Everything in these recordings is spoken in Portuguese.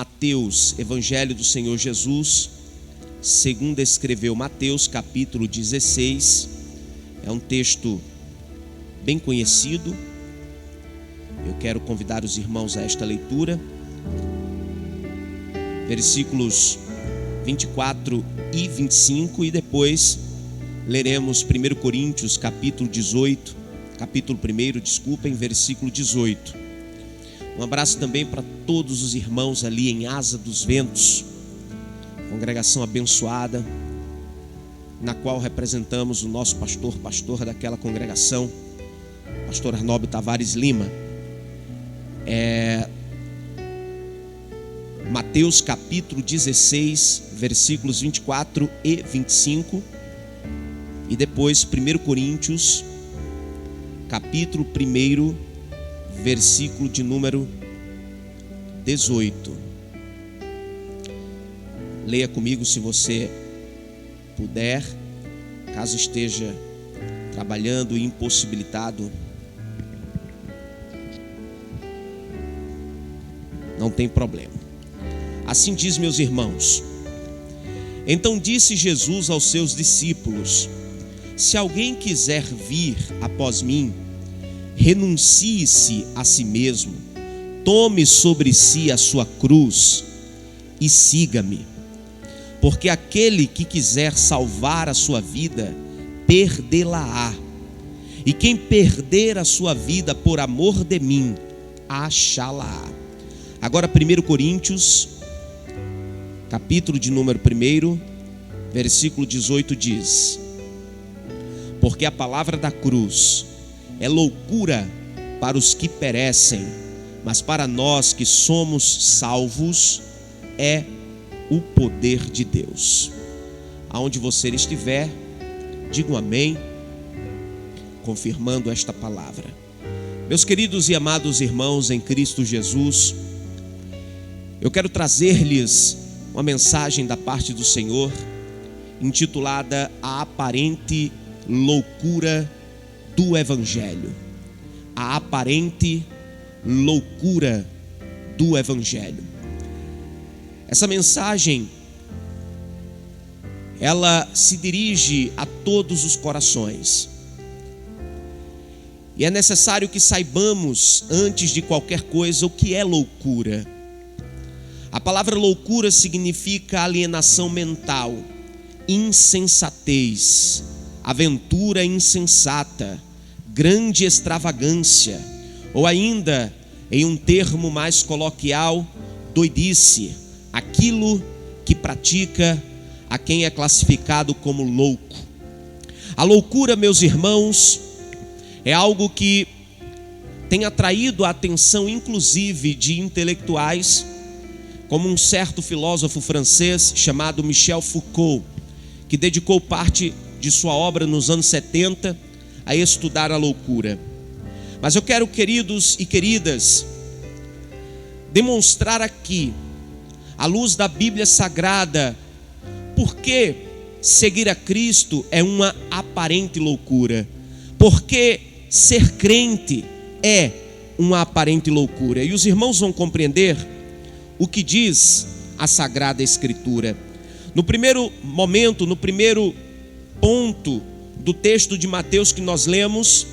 Mateus, Evangelho do Senhor Jesus, segundo escreveu Mateus, capítulo 16. É um texto bem conhecido. Eu quero convidar os irmãos a esta leitura. Versículos 24 e 25, e depois leremos 1 Coríntios, capítulo 1, versículo 18. Um abraço também para todos os irmãos ali em Asa dos Ventos, congregação abençoada, na qual representamos o nosso pastor daquela congregação, pastor Arnóbio Tavares Lima. Mateus capítulo 16, versículos 24 e 25, e depois 1 Coríntios, capítulo 1, versículo de número 18. Leia comigo se você puder, caso esteja trabalhando e impossibilitado, não tem problema. Assim diz, meus irmãos: então disse Jesus aos seus discípulos: se alguém quiser vir após mim, renuncie-se a si mesmo, tome sobre si a sua cruz e siga-me. Porque aquele que quiser salvar a sua vida, perdê-la-á. E quem perder a sua vida por amor de mim, achá-la-á. Agora 1 Coríntios, capítulo de número 1, versículo 18 diz: porque a palavra da cruz é loucura para os que perecem, mas para nós que somos salvos é o poder de Deus. Aonde você estiver, diga um amém, confirmando esta palavra. Meus queridos e amados irmãos em Cristo Jesus, eu quero trazer-lhes uma mensagem da parte do Senhor, intitulada A Aparente Loucura do Evangelho. A aparente loucura do Evangelho. Essa mensagem, ela se dirige a todos os corações. E é necessário que saibamos, antes de qualquer coisa, o que é loucura. A palavra loucura significa alienação mental, insensatez, aventura insensata, grande extravagância, ou ainda, em um termo mais coloquial, doidice, aquilo que pratica a quem é classificado como louco. A loucura, meus irmãos, é algo que tem atraído a atenção, inclusive, de intelectuais, como um certo filósofo francês chamado Michel Foucault, que dedicou parte de sua obra nos anos 70 a estudar a loucura. Mas eu quero, queridos e queridas, demonstrar aqui, à luz da Bíblia Sagrada, por que seguir a Cristo é uma aparente loucura. Porque ser crente é uma aparente loucura. E os irmãos vão compreender o que diz a Sagrada Escritura. No primeiro momento, no primeiro ponto do texto de Mateus que nós lemos,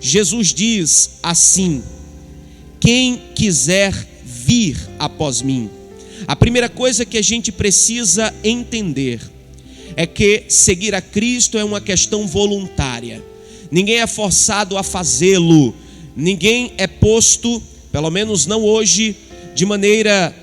Jesus diz assim: quem quiser vir após mim. A primeira coisa que a gente precisa entender é que seguir a Cristo é uma questão voluntária. Ninguém é forçado a fazê-lo. Ninguém é posto, pelo menos não hoje, de maneira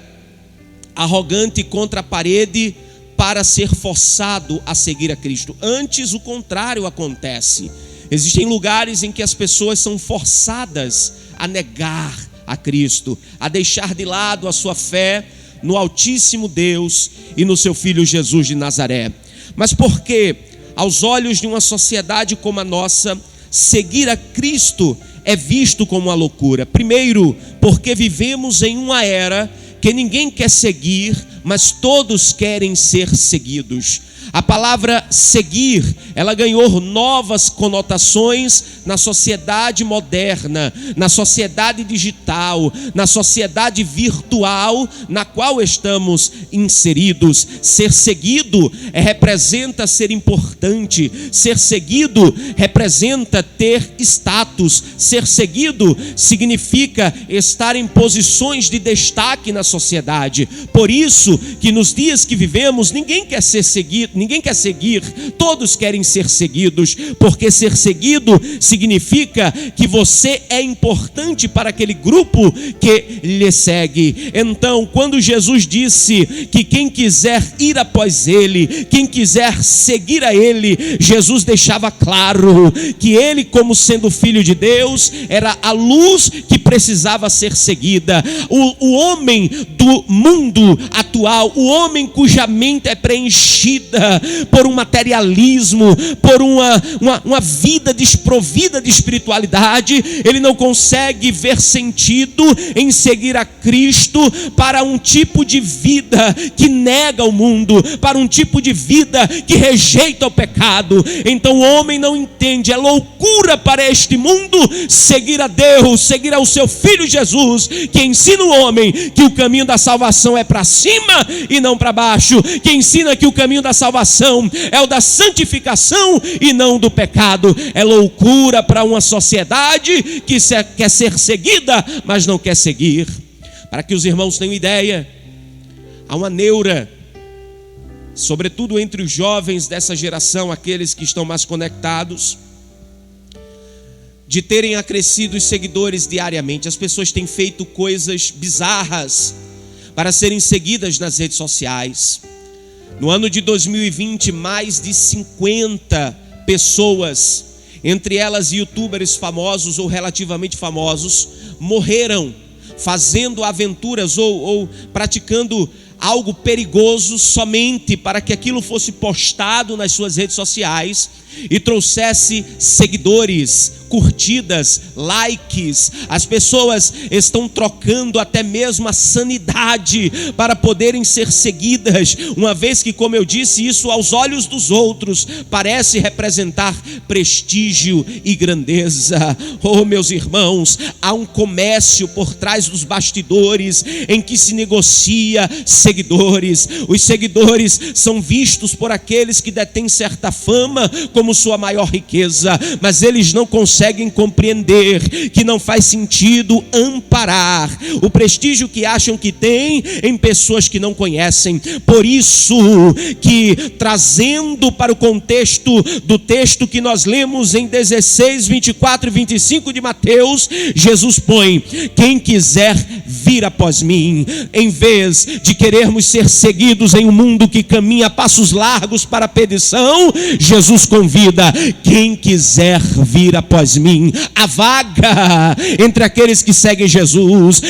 arrogante contra a parede para ser forçado a seguir a Cristo. Antes, o contrário acontece. Existem lugares em que as pessoas são forçadas a negar a Cristo, a deixar de lado a sua fé no Altíssimo Deus e no seu Filho Jesus de Nazaré. Mas por que, aos olhos de uma sociedade como a nossa, seguir a Cristo é visto como uma loucura? Primeiro, porque vivemos em uma era que ninguém quer seguir, mas todos querem ser seguidos. A palavra seguir, ela ganhou novas conotações na sociedade moderna, na sociedade digital, na sociedade virtual na qual estamos inseridos. Ser seguido representa ser importante, ser seguido representa ter status, ser seguido significa estar em posições de destaque na sociedade. Por isso que nos dias que vivemos, ninguém quer ser seguido, ninguém quer seguir, todos querem ser seguidos, porque ser seguido significa que você é importante para aquele grupo que lhe segue. Então, quando Jesus disse que quem quiser ir após ele, quem quiser seguir a ele, Jesus deixava claro que ele, como sendo filho de Deus, era a luz que precisava ser seguida. O homem do mundo atual, o homem cuja mente é preenchida por um materialismo, por uma vida desprovida de espiritualidade, ele não consegue ver sentido em seguir a Cristo para um tipo de vida que nega o mundo, para um tipo de vida que rejeita o pecado. Então o homem não entende, é loucura para este mundo seguir a Deus, seguir ao seu Filho Jesus, que ensina o homem que o caminho da salvação é para cima e não para baixo, que ensina que o caminho da salvação é o da santificação e não do pecado. É loucura para uma sociedade que quer ser seguida, mas não quer seguir. Para que os irmãos tenham ideia, há uma neura, sobretudo entre os jovens dessa geração, aqueles que estão mais conectados, de terem acrescido os seguidores diariamente. As pessoas têm feito coisas bizarras para serem seguidas nas redes sociais. No ano de 2020, mais de 50 pessoas, entre elas youtubers famosos ou relativamente famosos, morreram fazendo aventuras ou praticando algo perigoso somente para que aquilo fosse postado nas suas redes sociais e trouxesse seguidores, curtidas, likes. As pessoas estão trocando até mesmo a sanidade para poderem ser seguidas, uma vez que, como eu disse, isso aos olhos dos outros parece representar prestígio e grandeza. Oh, meus irmãos, há um comércio por trás dos bastidores em que se negocia seguidores. Os seguidores são vistos por aqueles que detêm certa fama como sua maior riqueza, mas eles não conseguem compreender que não faz sentido amparar o prestígio que acham que tem em pessoas que não conhecem. Por isso que, trazendo para o contexto do texto que nós lemos em 16, 24 e 25 de Mateus, Jesus põe: quem quiser vir após mim. Em vez de querermos ser seguidos em um mundo que caminha a passos largos para a perdição, Jesus convida: quem quiser vir após mim. A vaga entre aqueles que seguem Jesus,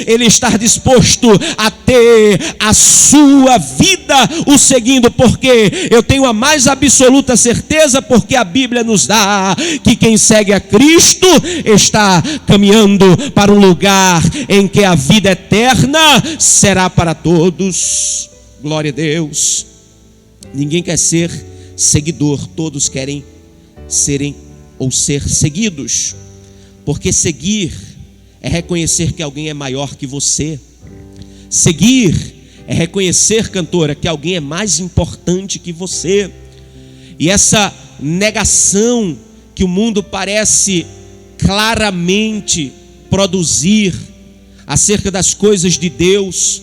ele está disposto a ter a sua vida o seguindo, porque eu tenho a mais absoluta certeza, porque a Bíblia nos dá que quem segue a Cristo está caminhando para um lugar em que a vida eterna será para todos. Glória a Deus. Ninguém quer ser seguidor, todos querem serem ou ser seguidos, porque seguir é reconhecer que alguém é maior que você. Seguir é reconhecer, cantora, que alguém é mais importante que você. E essa negação que o mundo parece claramente produzir acerca das coisas de Deus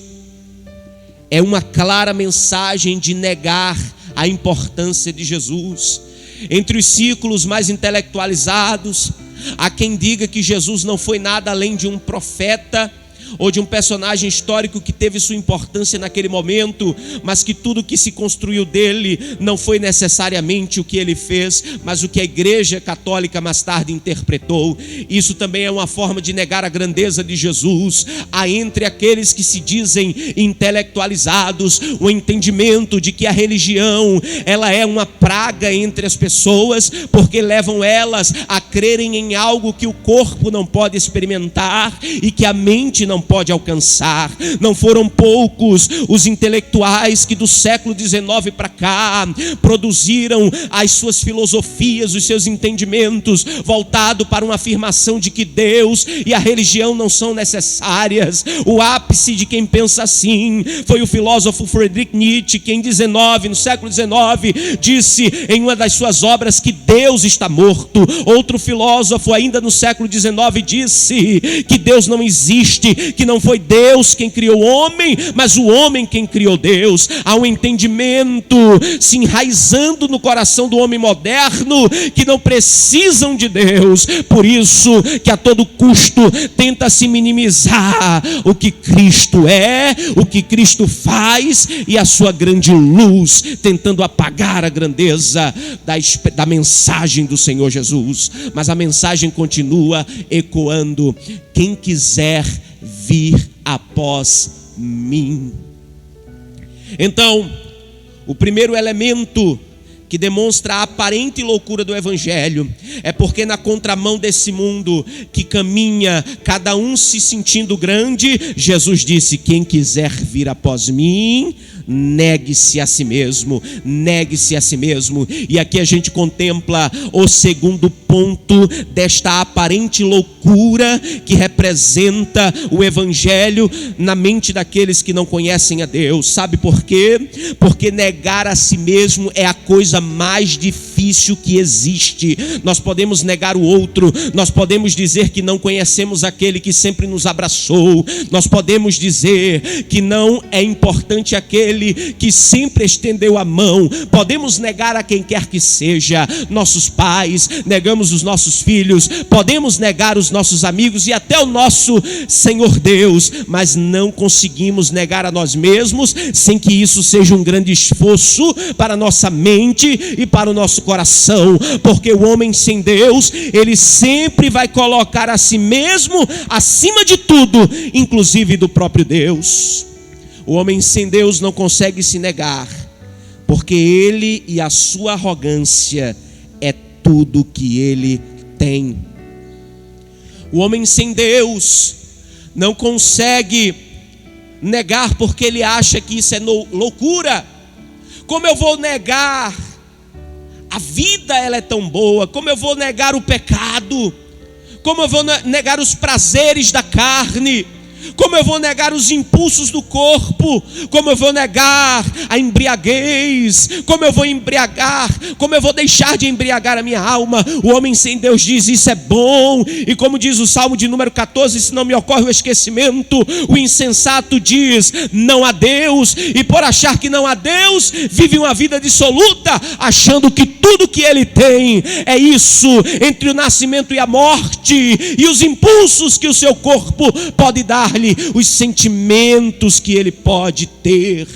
é uma clara mensagem de negar a importância de Jesus. Entre os círculos mais intelectualizados, há quem diga que Jesus não foi nada além de um profeta ou de um personagem histórico que teve sua importância naquele momento, mas que tudo que se construiu dele não foi necessariamente o que ele fez, mas o que a Igreja Católica mais tarde interpretou. Isso também é uma forma de negar a grandeza de Jesus. Há entre aqueles que se dizem intelectualizados o entendimento de que a religião, ela é uma praga entre as pessoas, porque levam elas a crerem em algo que o corpo não pode experimentar e que a mente não não pode alcançar. Não foram poucos os intelectuais que do século XIX para cá produziram as suas filosofias, os seus entendimentos voltado para uma afirmação de que Deus e a religião não são necessárias. O ápice de quem pensa assim foi o filósofo Friedrich Nietzsche, que no século XIX, disse em uma das suas obras que Deus está morto. Outro filósofo, ainda no século XIX, disse que Deus não existe, que não foi Deus quem criou o homem, mas o homem quem criou Deus. Há um entendimento se enraizando no coração do homem moderno que não precisam de Deus, por isso que a todo custo tenta se minimizar o que Cristo é, o que Cristo faz e a sua grande luz, tentando apagar a grandeza da mensagem do Senhor Jesus. Mas a mensagem continua ecoando: quem quiser vir após mim. Então, o primeiro elemento que demonstra a aparente loucura do evangelho é porque na contramão desse mundo que caminha, cada um se sentindo grande, Jesus disse: quem quiser vir após mim, negue-se a si mesmo, negue-se a si mesmo. E aqui a gente contempla o segundo ponto desta aparente loucura que representa o evangelho na mente daqueles que não conhecem a Deus. Sabe por quê? Porque negar a si mesmo é a coisa mais difícil que existe. Nós podemos negar o outro, nós podemos dizer que não conhecemos aquele que sempre nos abraçou, nós podemos dizer que não é importante aquele que sempre estendeu a mão, podemos negar a quem quer que seja, nossos pais, negamos os nossos filhos, podemos negar os nossos amigos e até o nosso Senhor Deus, mas não conseguimos negar a nós mesmos sem que isso seja um grande esforço para a nossa mente e para o nosso coração, porque o homem sem Deus, ele sempre vai colocar a si mesmo acima de tudo, inclusive do próprio Deus. O homem sem Deus não consegue se negar, porque ele e a sua arrogância é tudo que ele tem. O homem sem Deus não consegue negar porque ele acha que isso é loucura. Como eu vou negar? A vida, ela é tão boa. Como eu vou negar o pecado? Como eu vou negar os prazeres da carne? Como eu vou negar os impulsos do corpo? Como eu vou negar a embriaguez? Como eu vou deixar de embriagar a minha alma? O homem sem Deus diz: isso é bom. E como diz o Salmo de número 14, se não me ocorre o esquecimento, o insensato diz: não há Deus. E por achar que não há Deus, vive uma vida dissoluta, achando que tudo que ele tem é isso, entre o nascimento e a morte, e os impulsos que o seu corpo pode dar, os sentimentos que ele pode ter.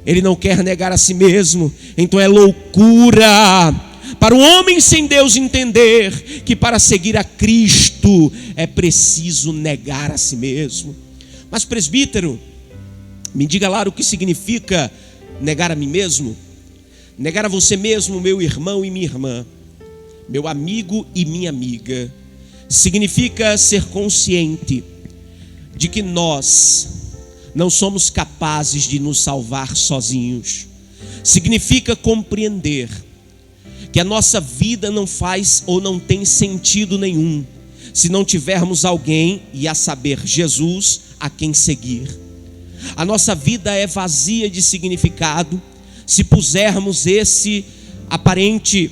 Ele não quer negar a si mesmo. Então é loucura para o homem sem Deus entender que para seguir a Cristo é preciso negar a si mesmo. Mas presbítero, me diga lá o que significa negar a mim mesmo. Negar a você mesmo, meu irmão e minha irmã, meu amigo e minha amiga, significa ser consciente de que nós não somos capazes de nos salvar sozinhos. Significa compreender que a nossa vida não faz ou não tem sentido nenhum se não tivermos alguém, e a saber, Jesus, a quem seguir. A nossa vida é vazia de significado se pusermos esse aparente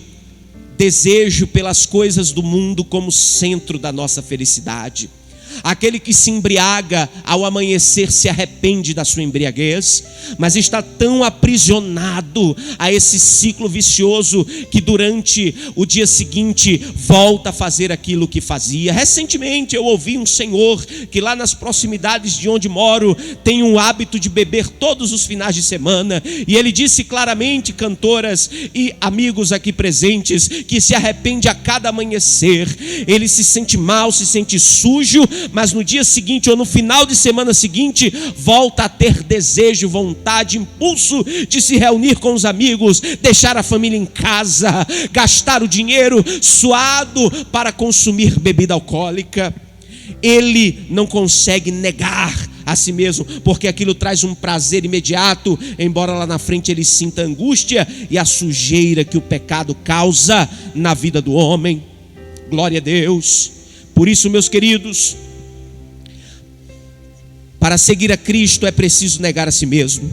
desejo pelas coisas do mundo como centro da nossa felicidade. Aquele que se embriaga ao amanhecer se arrepende da sua embriaguez, mas está tão aprisionado a esse ciclo vicioso que durante o dia seguinte volta a fazer aquilo que fazia. Recentemente eu ouvi um senhor que lá nas proximidades de onde moro tem o hábito de beber todos os finais de semana, e ele disse claramente, cantoras e amigos aqui presentes, que se arrepende a cada amanhecer. Ele se sente mal, se sente sujo, mas no dia seguinte ou no final de semana seguinte volta a ter desejo, vontade, impulso de se reunir com os amigos, deixar a família em casa, gastar o dinheiro suado para consumir bebida alcoólica. ele não consegue negar a si mesmo, porque aquilo traz um prazer imediato, embora lá na frente ele sinta a angústia e a sujeira que o pecado causa na vida do homem. Glória a Deus. Por isso, meus queridos, para seguir a Cristo é preciso negar a si mesmo.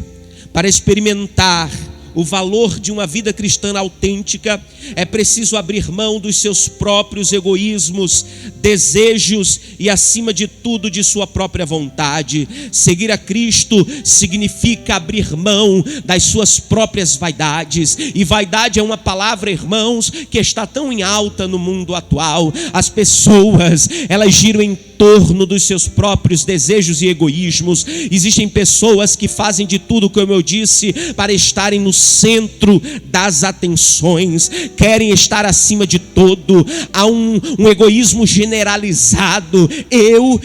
Para experimentar o valor de uma vida cristã autêntica, é preciso abrir mão dos seus próprios egoísmos, desejos e, acima de tudo, de sua própria vontade. Seguir a Cristo significa abrir mão das suas próprias vaidades. E vaidade é uma palavra, irmãos, que está tão em alta no mundo atual. As pessoas, elas giram em torno dos seus próprios desejos e egoísmos. Existem pessoas que fazem de tudo, como eu disse, para estarem no centro das atenções, querem estar acima de todo. Há um egoísmo generalizado, eu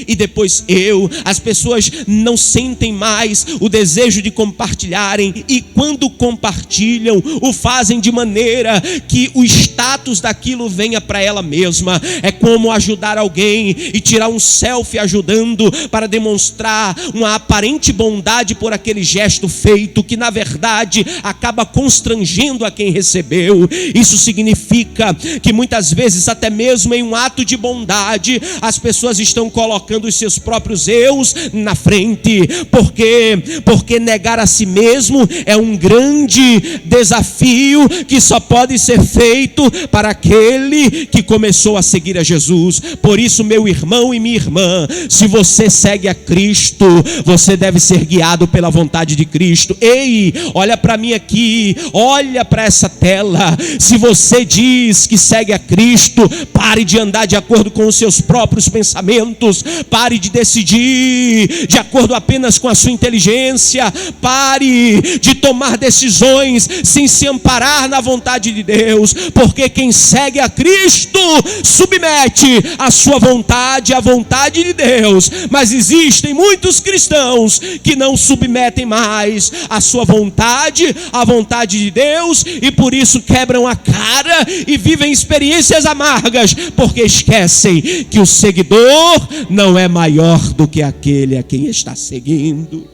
e depois eu. As pessoas não sentem mais o desejo de compartilharem, e quando compartilham, o fazem de maneira que o status daquilo venha para ela mesma. É como ajudar alguém e tirar um selfie ajudando para demonstrar uma aparente bondade por aquele gesto feito, que na verdade acaba constrangendo a quem recebeu. Isso significa que muitas vezes, até mesmo em um ato de bondade, as pessoas estão colocando os seus próprios eus na frente, porque negar a si mesmo é um grande desafio que só pode ser feito para aquele que começou a seguir a Jesus. Por isso, meu irmão e minha irmã, se você segue a Cristo, você deve ser guiado pela vontade de Cristo. Ei, olha para mim aqui, olha para essa tela. Se você diz que segue a Cristo, pare de andar de acordo com os seus próprios pensamentos, pare de decidir de acordo apenas com a sua inteligência, pare de tomar decisões sem se amparar na vontade de Deus, porque quem segue a Cristo submete a sua vontade à vontade de Deus. Mas existem muitos cristãos que não submetem mais a sua vontade à vontade de Deus, e por isso quebram a cara e vivem experiências amargas, porque esquecem que o seguidor não é maior do que aquele a quem está seguindo.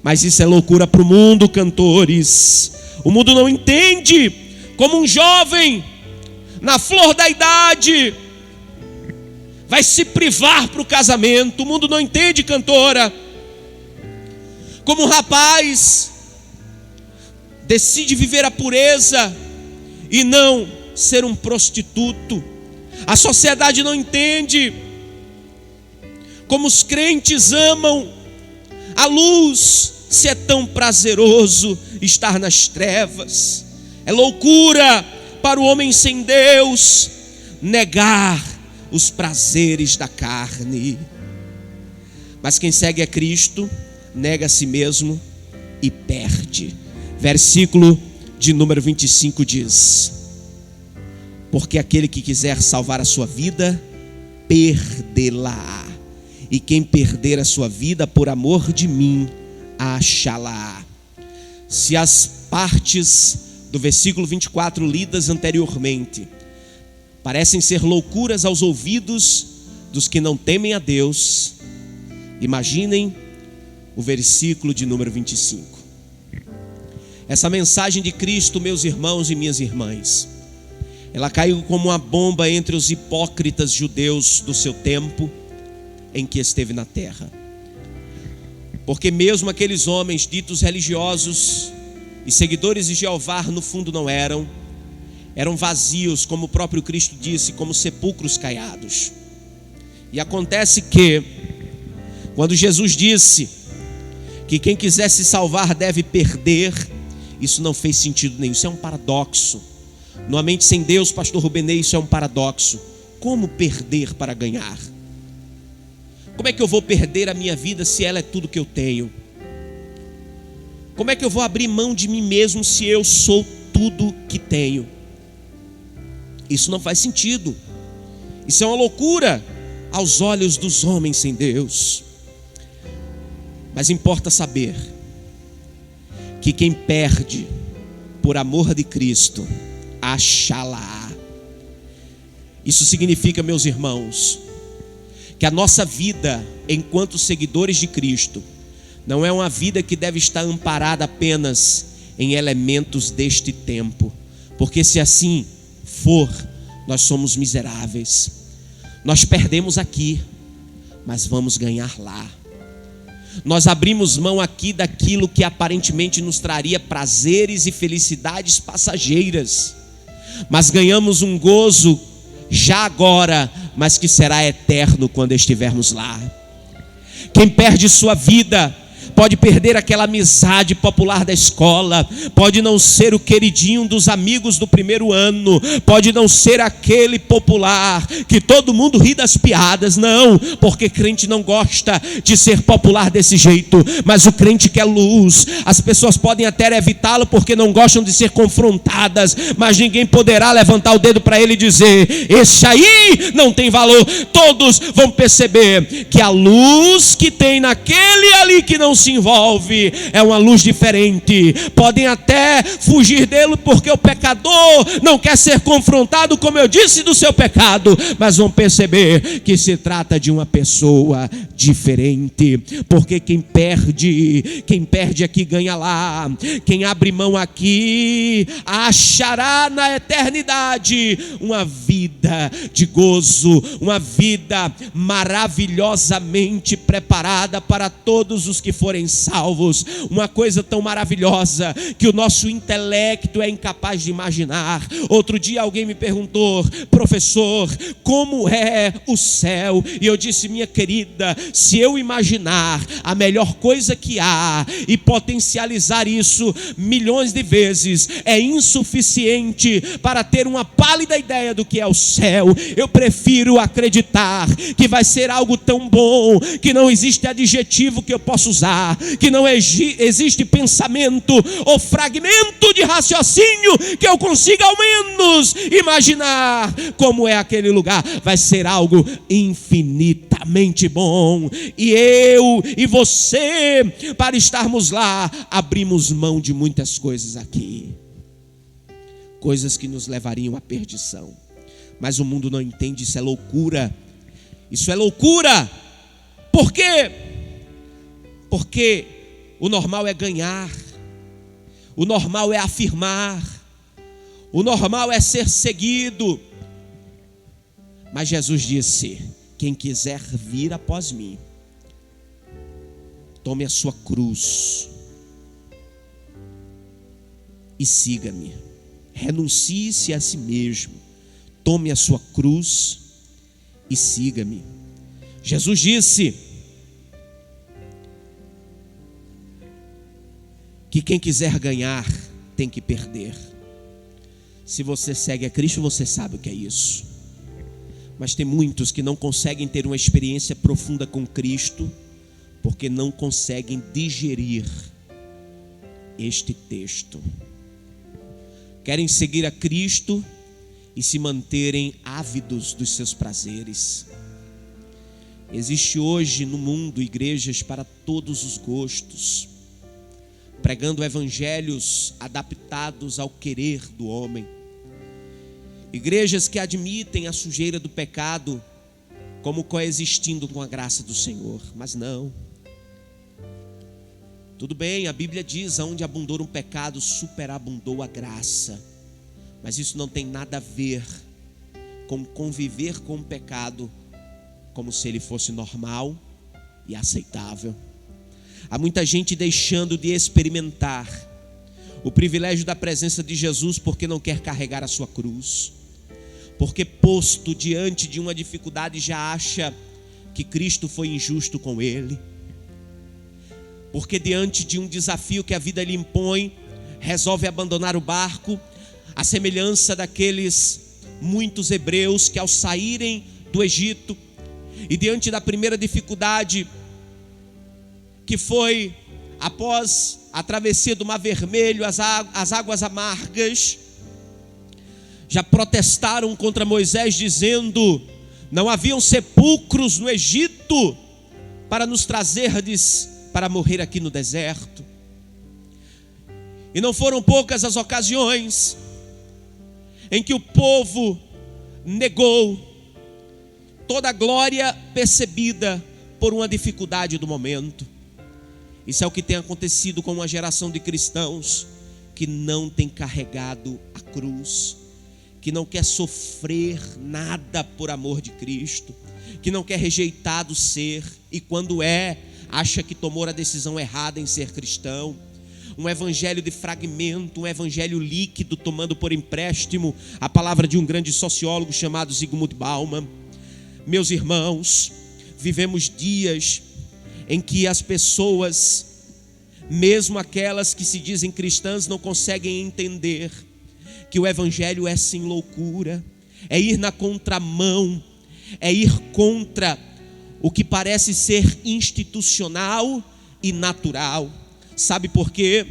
Mas isso é loucura para o mundo, cantores. O mundo não entende como um jovem na flor da idade vai se privar para o casamento. O mundo não entende, cantora, como um rapaz decide viver a pureza e não ser um prostituto. A sociedade não entende como os crentes amam a luz, se é tão prazeroso estar nas trevas. É loucura para o homem sem Deus negar os prazeres da carne. Mas quem segue a Cristo nega a si mesmo e perde. Versículo de número 25 diz: porque aquele que quiser salvar a sua vida, perdê-la, e quem perder a sua vida por amor de mim, achá-la. Se as partes do versículo 24 lidas anteriormente parecem ser loucuras aos ouvidos dos que não temem a Deus, imaginem o versículo de número 25. Essa mensagem de Cristo, meus irmãos e minhas irmãs, ela caiu como uma bomba entre os hipócritas judeus do seu tempo em que esteve na terra. Porque mesmo aqueles homens ditos religiosos e seguidores de Jeová, no fundo não eram vazios, como o próprio Cristo disse, como sepulcros caiados. E acontece que, quando Jesus disse que quem quiser se salvar deve perder, isso não fez sentido nenhum. Isso é um paradoxo. Numa mente sem Deus, pastor Rubenei, isso é um paradoxo. Como perder para ganhar? Como é que eu vou perder a minha vida se ela é tudo que eu tenho? Como é que eu vou abrir mão de mim mesmo se eu sou tudo que tenho? Isso não faz sentido. Isso é uma loucura aos olhos dos homens sem Deus. Mas importa saber que quem perde por amor de Cristo, achá-la. Isso significa, meus irmãos, que a nossa vida, enquanto seguidores de Cristo, não é uma vida que deve estar amparada apenas em elementos deste tempo, porque se assim for, nós somos miseráveis. Nós perdemos aqui, mas vamos ganhar lá. Nós abrimos mão aqui daquilo que aparentemente nos traria prazeres e felicidades passageiras, mas ganhamos um gozo já agora, mas que será eterno quando estivermos lá. Quem perde sua vida pode perder aquela amizade popular da escola, pode não ser o queridinho dos amigos do primeiro ano, pode não ser aquele popular que todo mundo ri das piadas, não, porque crente não gosta de ser popular desse jeito, mas o crente quer luz. As pessoas podem até evitá-lo porque não gostam de ser confrontadas, mas ninguém poderá levantar o dedo para ele e dizer: esse aí não tem valor. Todos vão perceber que a luz que tem naquele ali que não se envolve é uma luz diferente. Podem até fugir dele porque o pecador não quer ser confrontado, como eu disse, do seu pecado, mas vão perceber que se trata de uma pessoa diferente, porque quem perde aqui ganha lá. Quem abre mão aqui achará na eternidade uma vida de gozo, uma vida maravilhosamente preparada para todos os que forem salvos. Uma coisa tão maravilhosa que o nosso intelecto é incapaz de imaginar. Outro dia alguém me perguntou: professor, como é o céu? E eu disse: minha querida, se eu imaginar a melhor coisa que há e potencializar isso milhões de vezes, é insuficiente para ter uma pálida ideia do que é o céu. Eu prefiro acreditar que vai ser algo tão bom que não existe adjetivo que eu possa usar, que não existe pensamento ou fragmento de raciocínio que eu consiga ao menos imaginar como é aquele lugar. Vai ser algo infinitamente bom, e eu e você, para estarmos lá, abrimos mão de muitas coisas aqui, coisas que nos levariam à perdição, mas o mundo não entende. Isso é loucura. Isso é loucura. Por quê? Porque o normal é ganhar, o normal é afirmar, o normal é ser seguido. Mas Jesus disse: quem quiser vir após mim, tome a sua cruz e siga-me. Renuncie-se a si mesmo, tome a sua cruz e siga-me. Jesus disse que quem quiser ganhar tem que perder. Se você segue a Cristo, você sabe o que é isso. Mas tem muitos que não conseguem ter uma experiência profunda com Cristo porque não conseguem digerir este texto. Querem seguir a Cristo e se manterem ávidos dos seus prazeres. Existe hoje no mundo igrejas para todos os gostos, pregando evangelhos adaptados ao querer do homem. Igrejas que admitem a sujeira do pecado como coexistindo com a graça do Senhor, mas não. Tudo bem, a Bíblia diz: aonde abundou um pecado, superabundou a graça. Mas isso não tem nada a ver com conviver com o pecado como se ele fosse normal e aceitável. Há muita gente deixando de experimentar o privilégio da presença de Jesus porque não quer carregar a sua cruz, porque posto diante de uma dificuldade já acha que Cristo foi injusto com ele, porque diante de um desafio que a vida lhe impõe, resolve abandonar o barco, à semelhança daqueles muitos hebreus que ao saírem do Egito, e diante da primeira dificuldade, que foi após a travessia do Mar Vermelho, as águas amargas, já protestaram contra Moisés dizendo: não haviam sepulcros no Egito para nos trazerdes para morrer aqui no deserto. E não foram poucas as ocasiões em que o povo negou toda a glória percebida por uma dificuldade do momento. Isso é o que tem acontecido com uma geração de cristãos que não tem carregado a cruz, que não quer sofrer nada por amor de Cristo, que não quer rejeitar do ser, e quando acha que tomou a decisão errada em ser cristão. Um evangelho de fragmento, um evangelho líquido, tomando por empréstimo a palavra de um grande sociólogo chamado Zygmunt Bauman. Meus irmãos, vivemos dias em que as pessoas, mesmo aquelas que se dizem cristãs, não conseguem entender que o evangelho é sim loucura, é ir na contramão, é ir contra o que parece ser institucional e natural. Sabe por quê?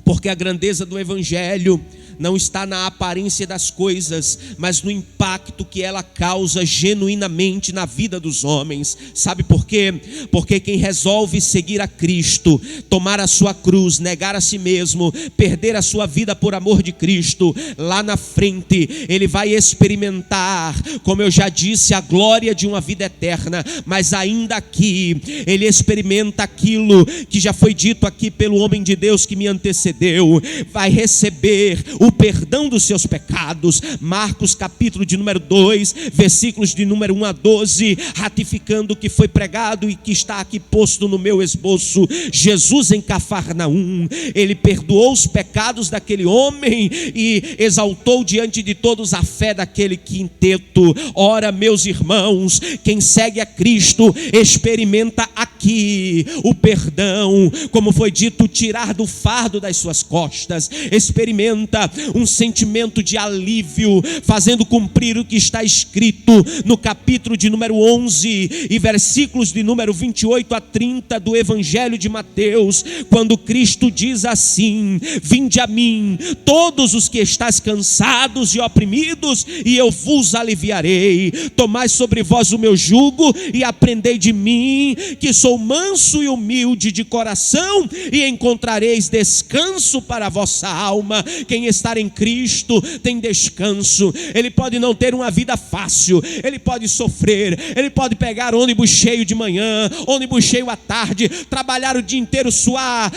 Porque a grandeza do evangelho não está na aparência das coisas, mas no impacto que ela causa genuinamente na vida dos homens. Sabe por quê? Porque quem resolve seguir a Cristo, tomar a sua cruz, negar a si mesmo, perder a sua vida por amor de Cristo, lá na frente ele vai experimentar, como eu já disse, a glória de uma vida eterna. Mas ainda aqui ele experimenta aquilo que já foi dito aqui pelo homem de Deus que me antecedeu: vai receber o perdão dos seus pecados. Marcos capítulo de número 2, versículos de número 1 a 12, ratificando o que foi pregado e que está aqui posto no meu esboço. Jesus em Cafarnaum, ele perdoou os pecados daquele homem e exaltou diante de todos a fé daquele quinteto. Ora, meus irmãos, quem segue a Cristo experimenta aqui o perdão, como foi dito, tirar do fardo das suas costas, experimenta um sentimento de alívio, fazendo cumprir o que está escrito no capítulo de número 11 e versículos de número 28 a 30 do Evangelho de Mateus, quando Cristo diz assim: vinde a mim todos os que estáis cansados e oprimidos, e eu vos aliviarei. Tomai sobre vós o meu jugo e aprendei de mim, que sou manso e humilde de coração, e encontrareis descanso para a vossa alma. Quem estar em Cristo tem descanso. Ele pode não ter uma vida fácil, ele pode sofrer, ele pode pegar ônibus cheio de manhã, ônibus cheio à tarde, trabalhar o dia inteiro, suar,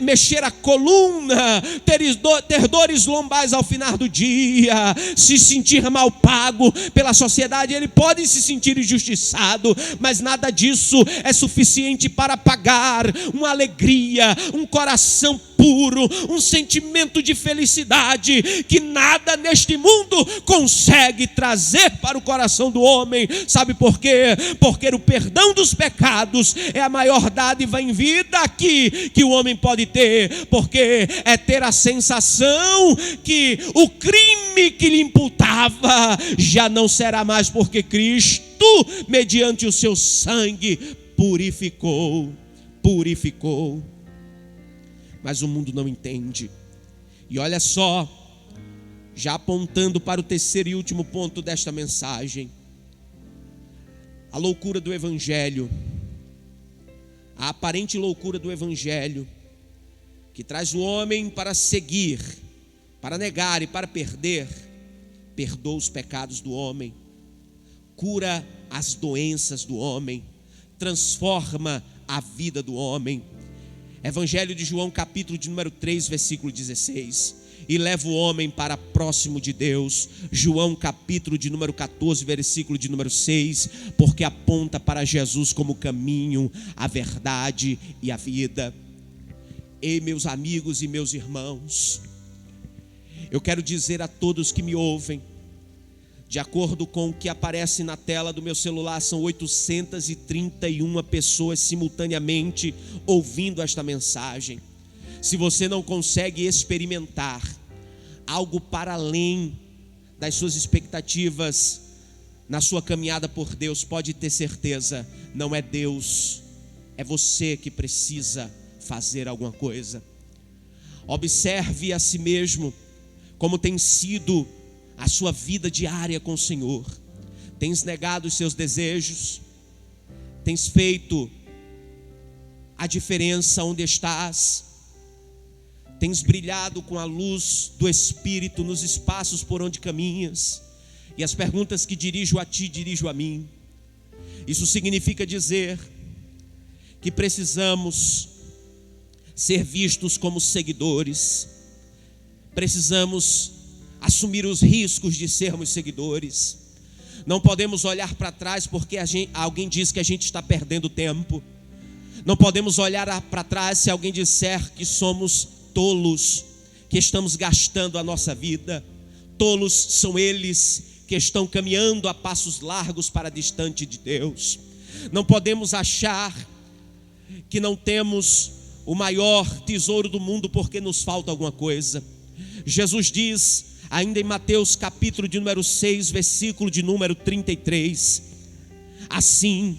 mexer a coluna, ter dores lombais ao final do dia, se sentir mal pago pela sociedade. Ele pode se sentir injustiçado, mas nada disso é suficiente para pagar uma alegria, um coração puro, um sentimento de felicidade que nada neste mundo consegue trazer para o coração do homem. Sabe por quê? Porque o perdão dos pecados é a maior dádiva em vida aqui que o homem pode ter, porque é ter a sensação que o crime que lhe imputava já não será mais, porque Cristo, mediante o seu sangue, purificou. Mas o mundo não entende. E olha só, já apontando para o terceiro e último ponto desta mensagem: a loucura do evangelho, a aparente loucura do evangelho, que traz o homem para seguir, para negar e para perder, perdoa os pecados do homem, cura as doenças do homem, transforma a vida do homem. Evangelho de João capítulo de número 3, versículo 16: e leva o homem para próximo de Deus. João capítulo de número 14, versículo de número 6, porque aponta para Jesus como o caminho, a verdade e a vida. Ei, meus amigos e meus irmãos, eu quero dizer a todos que me ouvem, de acordo com o que aparece na tela do meu celular, são 831 pessoas simultaneamente ouvindo esta mensagem. Se você não consegue experimentar algo para além das suas expectativas na sua caminhada por Deus, pode ter certeza, não é Deus, é você que precisa fazer alguma coisa. Observe a si mesmo, como tem sido a sua vida diária com o Senhor. Tens negado os seus desejos? Tens feito a diferença onde estás? Tens brilhado com a luz do Espírito nos espaços por onde caminhas? E as perguntas que dirijo a ti, dirijo a mim. Isso significa dizer que precisamos ser vistos como seguidores. Precisamos assumir os riscos de sermos seguidores. Não podemos olhar para trás porque alguém diz que a gente está perdendo tempo. Não podemos olhar para trás se alguém disser que somos tolos, que estamos gastando a nossa vida. Tolos são eles que estão caminhando a passos largos para distante de Deus. Não podemos achar que não temos o maior tesouro do mundo porque nos falta alguma coisa. Jesus diz, ainda em Mateus capítulo de número 6, versículo de número 33, assim,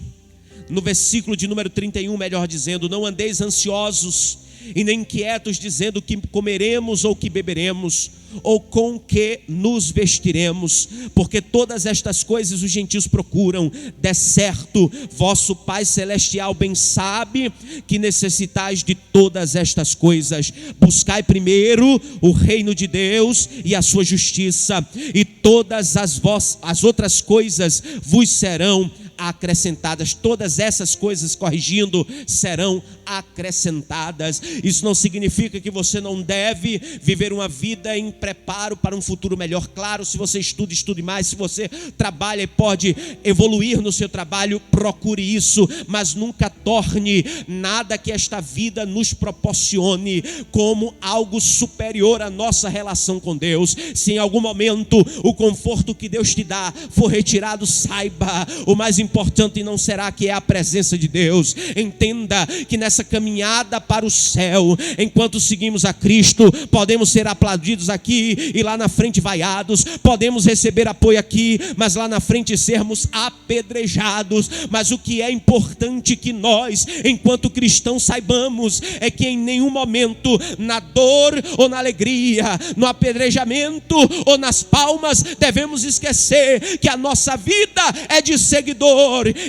no versículo de número 31, melhor dizendo, não andeis ansiosos e nem inquietos, dizendo que comeremos ou que beberemos, ou com que nos vestiremos, porque todas estas coisas os gentios procuram. De certo, vosso Pai Celestial bem sabe que necessitais de todas estas coisas. Buscai primeiro o reino de Deus e a sua justiça, e todas as outras coisas vos serão acrescentadas. Todas essas coisas, corrigindo, serão acrescentadas. Isso não significa que você não deve viver uma vida em preparo para um futuro melhor. Claro, se você estuda, estude mais. Se você trabalha e pode evoluir no seu trabalho, procure isso, mas nunca torne nada que esta vida nos proporcione como algo superior à nossa relação com Deus. Se em algum momento o conforto que Deus te dá for retirado, saiba, o mais importante não será que é a presença de Deus. Entenda que nessa caminhada para o céu, enquanto seguimos a Cristo, podemos ser aplaudidos aqui e lá na frente vaiados, podemos receber apoio aqui, mas lá na frente sermos apedrejados. Mas o que é importante que nós, enquanto cristãos, saibamos é que em nenhum momento, na dor ou na alegria, no apedrejamento ou nas palmas, devemos esquecer que a nossa vida é de seguidor,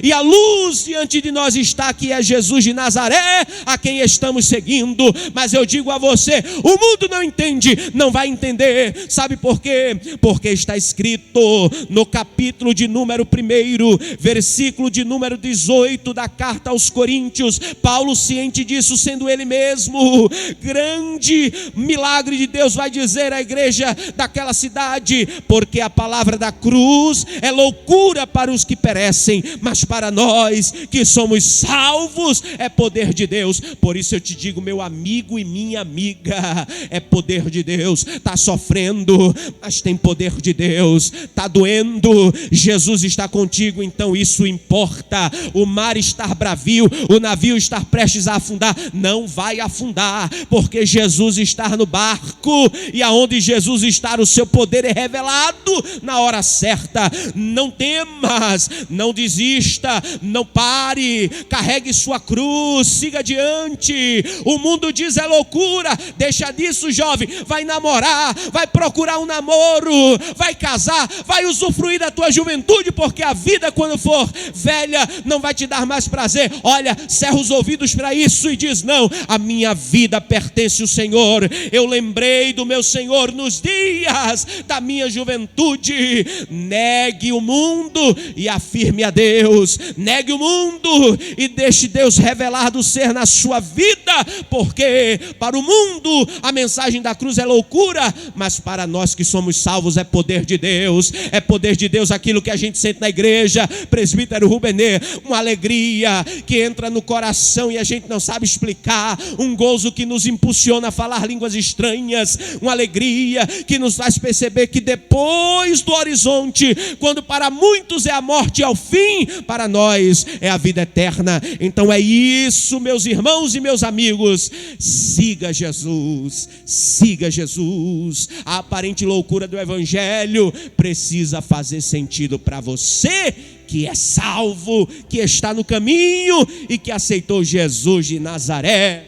e a luz diante de nós está, que é Jesus de Nazaré, a quem estamos seguindo. Mas eu digo a você, o mundo não entende, não vai entender. Sabe por quê? Porque está escrito no capítulo de número 1, versículo de número 18 da carta aos Coríntios, Paulo, ciente disso, sendo ele mesmo grande milagre de Deus, vai dizer à igreja daquela cidade: porque a palavra da cruz é loucura para os que perecem, mas para nós que somos salvos é poder de Deus. Por isso eu te digo, meu amigo e minha amiga, é poder de Deus. Está sofrendo, mas tem poder de Deus. Está doendo, Jesus está contigo, então isso importa. O mar estar bravio, o navio estar prestes a afundar, não vai afundar, porque Jesus está no barco, e aonde Jesus está, o seu poder é revelado na hora certa. Não temas, não desista, não pare, carregue sua cruz, siga adiante. O mundo diz é loucura, deixa disso, jovem, vai namorar, vai procurar um namoro, vai casar, vai usufruir da tua juventude, porque a vida, quando for velha, não vai te dar mais prazer. Olha, cerra os ouvidos para isso e diz: não, a minha vida pertence ao Senhor. Eu lembrei do meu Senhor nos dias da minha juventude. Negue o mundo e afirme a Deus. Negue o mundo e deixe Deus revelar do ser na sua vida, porque para o mundo a mensagem da cruz é loucura, mas para nós que somos salvos é poder de Deus. É poder de Deus aquilo que a gente sente na igreja, presbítero Rubenê, uma alegria que entra no coração e a gente não sabe explicar, um gozo que nos impulsiona a falar línguas estranhas, uma alegria que nos faz perceber que depois do horizonte, quando para muitos é a morte, ao fim, para nós é a vida eterna. Então é isso, meus irmãos e meus amigos, siga Jesus, siga Jesus. A aparente loucura do evangelho precisa fazer sentido para você que é salvo, que está no caminho e que aceitou Jesus de Nazaré.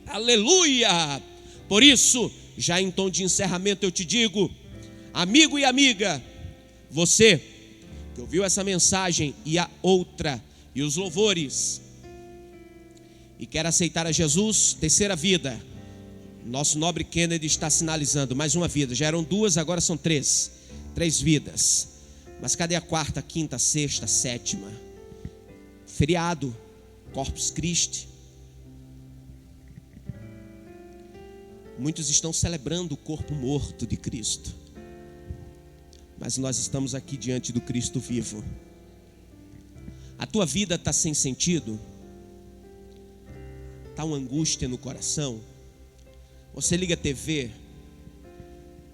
Aleluia! Por isso, já em tom de encerramento, eu te digo, amigo e amiga, você que ouviu essa mensagem e a outra, e os louvores, e quer aceitar a Jesus, terceira vida, nosso nobre Kennedy está sinalizando, mais uma vida, já eram 2, agora são 3. 3 vidas. Mas cadê a quarta, quinta, sexta, sétima? Feriado, Corpus Christi. Muitos estão celebrando o corpo morto de Cristo, mas nós estamos aqui diante do Cristo vivo. A tua vida está sem sentido? Está uma angústia no coração? Você liga a TV,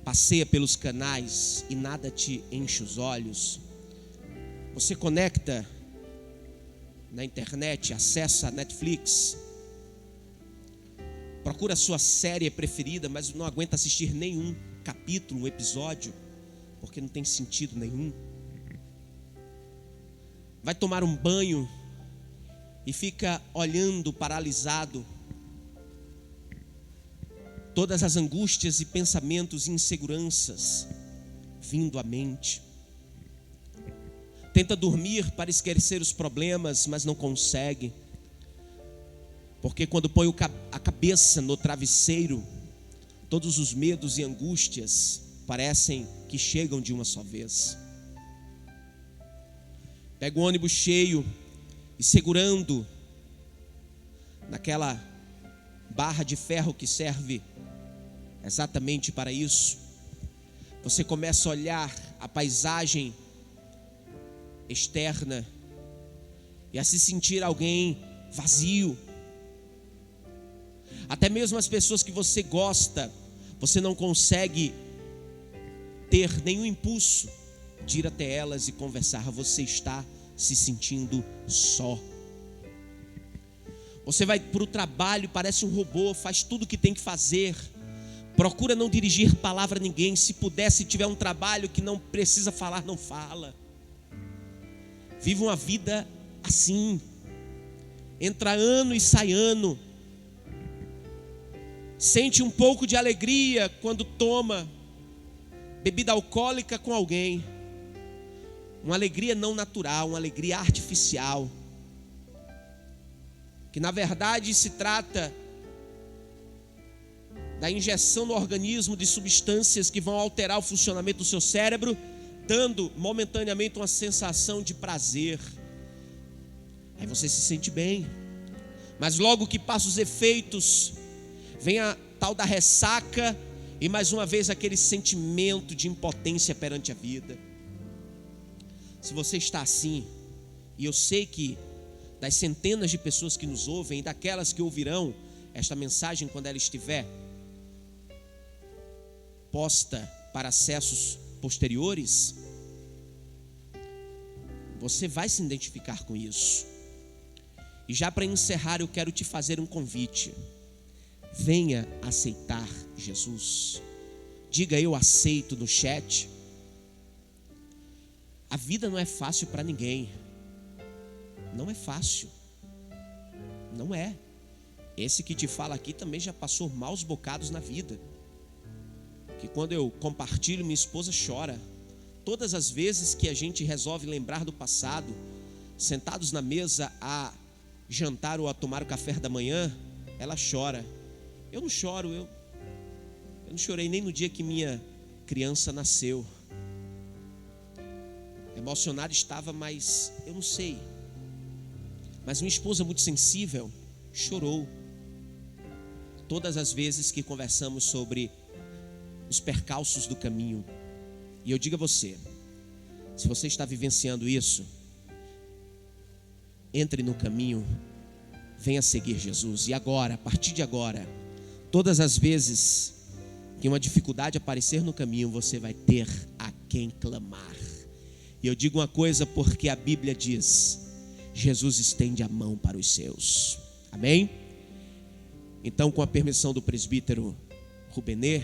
passeia pelos canais e nada te enche os olhos? Você conecta na internet, acessa a Netflix, procura a sua série preferida, mas não aguenta assistir nenhum capítulo, um episódio, porque não tem sentido nenhum. Vai tomar um banho e fica olhando paralisado. Todas as angústias e pensamentos e inseguranças vindo à mente. Tenta dormir para esquecer os problemas, mas não consegue. Porque quando põe a cabeça no travesseiro, todos os medos e angústias parecem que chegam de uma só vez. Pega o ônibus cheio e segurando naquela barra de ferro que serve exatamente para isso, você começa a olhar a paisagem externa e a se sentir alguém vazio. Até mesmo as pessoas que você gosta, você não consegue ter nenhum impulso de ir até elas e conversar. Você está se sentindo só. Você vai para o trabalho, parece um robô, faz tudo o que tem que fazer, procura não dirigir palavra a ninguém. Se puder, se tiver um trabalho que não precisa falar, não fala. Vive uma vida assim, entra ano e sai ano. Sente um pouco de alegria quando toma bebida alcoólica com alguém. Uma alegria não natural, uma alegria artificial, que na verdade se trata da injeção no organismo de substâncias que vão alterar o funcionamento do seu cérebro, dando momentaneamente uma sensação de prazer. Aí você se sente bem, mas logo que passa os efeitos, vem a tal da ressaca e mais uma vez aquele sentimento de impotência perante a vida. Se você está assim, e eu sei que das centenas de pessoas que nos ouvem e daquelas que ouvirão esta mensagem quando ela estiver posta para acessos posteriores, você vai se identificar com isso. E já para encerrar, eu quero te fazer um convite. Venha aceitar Jesus. Diga eu aceito no chat. A vida não é fácil para ninguém. Não é fácil. Não é. Esse que te fala aqui também já passou maus bocados na vida. Que quando eu compartilho, minha esposa chora. Todas as vezes que a gente resolve lembrar do passado, sentados na mesa a jantar ou a tomar o café da manhã, ela chora. Eu não choro, eu não chorei nem no dia que minha criança nasceu. Emocionado estava, mas eu não sei. Mas minha esposa, muito sensível, chorou todas as vezes que conversamos sobre os percalços do caminho. E eu digo a você, se você está vivenciando isso, entre no caminho, venha seguir Jesus. E agora, a partir de agora, todas as vezes que uma dificuldade aparecer no caminho, você vai ter a quem clamar. E eu digo uma coisa porque a Bíblia diz: Jesus estende a mão para os seus. Amém? Então, com a permissão do presbítero Rubenê,